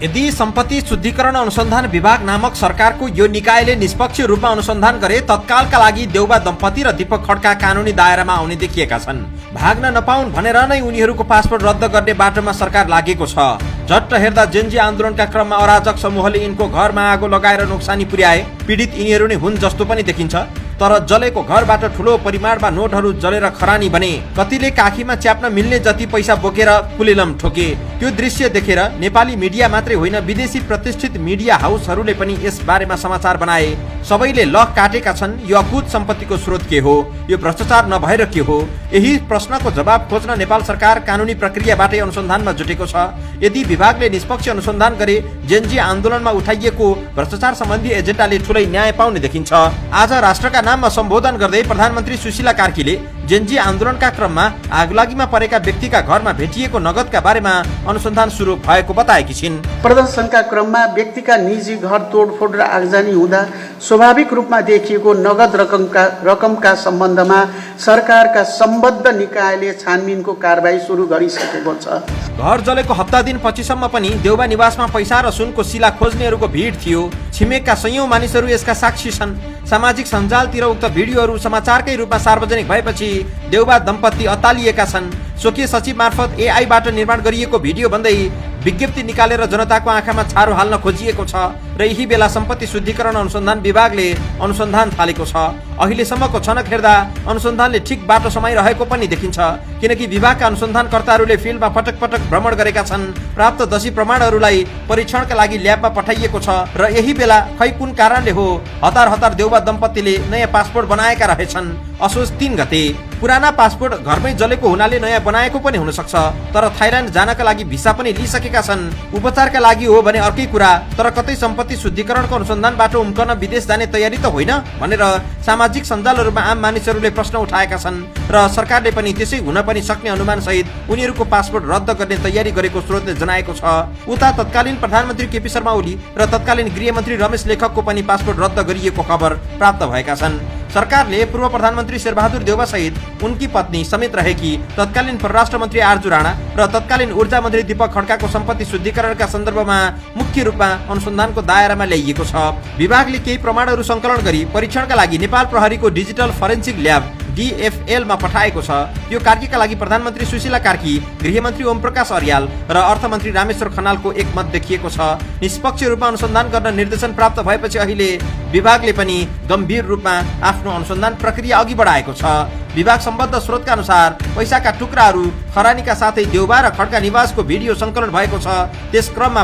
यदि सम्पत्ति शुद्धिकरण अनुसन्धान विभाग नामक सरकारको यो निकायले निष्पक्ष रूपमा अनुसन्धान गरे तत्कालका लागि देउबा दम्पति र दीपक खड्का कानुनी दायरामा आउने देखिएका छन्। भाग्न नपाउन् भनेर नै उनीहरूको पासपोर्ट रद्द गर्ने बाटोमा सरकार लागेको छ। झट्ट हेर्दा जेन्जी आन्दोलनका क्रममा अराजक समूहले यिनको घरमा आगो लगाएर नोक्सानी पुर्याए। पीडित यिनीहरू नै हुन् जस्तो पनि देखिन्छ। तर जलेको घरबाट ठूलो परिमाणमा नोटहरू जलेर खरानी बने। कतिले काखीमा च्याप्न मिल्ने जति पैसा बोकेर कुलेलम ठोके। त्यो दृश्य देखेर नेपाली मिडिया मात्रै होइन विदेशी प्रतिष्ठित मिडिया हाउसहरूले पनि यस बारेमा समाचार बनाए। सबैले लख काटेका छन्। यो अकुत सम्पत्तिको स्रोत के हो? यो भ्रष्टाचार नभएर के हो? यही प्रश्नको जवाब खोज्न नेपाल सरकार कानुनी प्रक्रियाबाटै अनुसन्धानमा जुटेको छ। यदि विभागले निष्पक्ष अनुसन्धान गरे जेन्जी आन्दोलनमा उठाइएको भ्रष्टाचार सम्बन्धी एजेन्डाले ठूलै न्याय पाउने देखिन्छ। आज राष्ट्रका नाममा सम्बोधन गर्दै प्रधानमन्त्री सुशीला कार्कीले जेन्जी आन्दोलनका क्रममा आगलागीमा परेका व्यक्तिका घरमा भेटिएको नगदका बारेमा अनुसन्धान सुरु भएको बताएकी छिन्। प्रदर्शनका क्रममा व्यक्तिका निजी घर तोडफोड र आगजनी हुँदा स्वाभाविक रूपमा देखिएको नगद रकमका सम्बन्धमा सरकारका सम्बद्ध निकायले छानबिनको कारबाही सुरु गरिसकेको छ। घर जलेको हप्ता दिन पछिसम्म पनि देउबा निवासमा पैसा र सुनको शिला खोज्नेहरूको भिड थियो। छिमेकका सयौं मानिसहरू यसका साक्षी छन्। सामाजिक सञ्जालतिर उक्त भिडियोहरू समाचारकै रूपमा सार्वजनिक भएपछि देउबा दम्पति अत्तालिएका छन्। स्वकीय सचिव मार्फत एआईबाट निर्माण गरिएको भिडियो भन्दै विज्ञप्ति निकालेर जनताको आँखामा छारो हाल्न खोजिएको छ र यही बेला सम्पत्ति शुद्धिकरण अनुसन्धान विभागले अनुसन्धान थालेको छ। अहिलेसम्मको छनक हेर्दा अनुसन्धानले ठिक बाटो समाइरहेको पनि देखिन्छ। किनकि विभागका अनुसन्धानकर्ताहरूले फिल्डमा पटक पटक भ्रमण गरेका छन्। प्राप्त दशी प्रमाणहरूलाई परीक्षणका लागि ल्याबमा पठाइएको छ र यही बेला खै कुन कारणले हो हतार हतार देउबा दम्पतिले नयाँ पासपोर्ट बनाएका रहेछन्। असोज 3 गते पुराना पासपोर्ट घरमै जलेको हुनाले नयाँ बनाएको पनि हुन सक्छ। तर थाइल्यान्ड जानका लागि भिसा पनि लिइसकेका छन्। उपचारका लागि हो भने अर्कै कुरा। तर कतै सम्पत्ति शुद्धिकरणको अनुसन्धानबाट उम्कन विदेश जाने तयारी त होइन भनेर सामाजिक सञ्जालहरूमा आम मानिसहरूले प्रश्न उठाएका छन् र सरकारले पनि त्यसै हुन पनि सक्ने अनुमान सहित उनीहरूको पासपोर्ट रद्द गर्ने तयारी गरेको स्रोतले जनाएको छ। उता तत्कालीन प्रधानमन्त्री केपी शर्मा ओली र तत्कालीन गृहमन्त्री रमेश लेखकको पनि पासपोर्ट रद्द गरिएको खबर प्राप्त भएका छन्। सरकारले पूर्व प्रधानमन्त्री शेरबहादुर देउबा सहित उनकी पत्नी समेत रहेकी तत्कालीन परराष्ट्र मन्त्री आरजु राणा र तत्कालीन ऊर्जा मन्त्री दीपक खड्काको सम्पत्ति शुद्धिकरणका सन्दर्भमा मुख्य रूपमा अनुसन्धानको दायरामा ल्याइएको छ। विभागले केही प्रमाणहरू सङ्कलन गरी परीक्षणका लागि नेपाल प्रहरीको डिजिटल फरेन्सिक ल्याब DFL मा पठाएको छ। यो कार्यका लागि प्रधानमन्त्री सुशीला कार्की, गृहमन्त्री ओमप्रकाश अर्याल र अर्थमन्त्री रामेश्वर खनालको एकमत देखिएको छ। निष्पक्ष रूपमा अनुसन्धान गर्न निर्देशन प्राप्त भएपछि अहिले विभागले पनि गम्भीर रूपमा आफ्नो अनुसन्धान प्रक्रिया अघि बढाएको छ। विभाग सम्बद्ध स्रोतका अनुसार पैसाका टुक्राहरू खरानीका साथै देउबा र खड्का निवासको भिडियो सङ्कलन भएको छ। त्यस क्रममा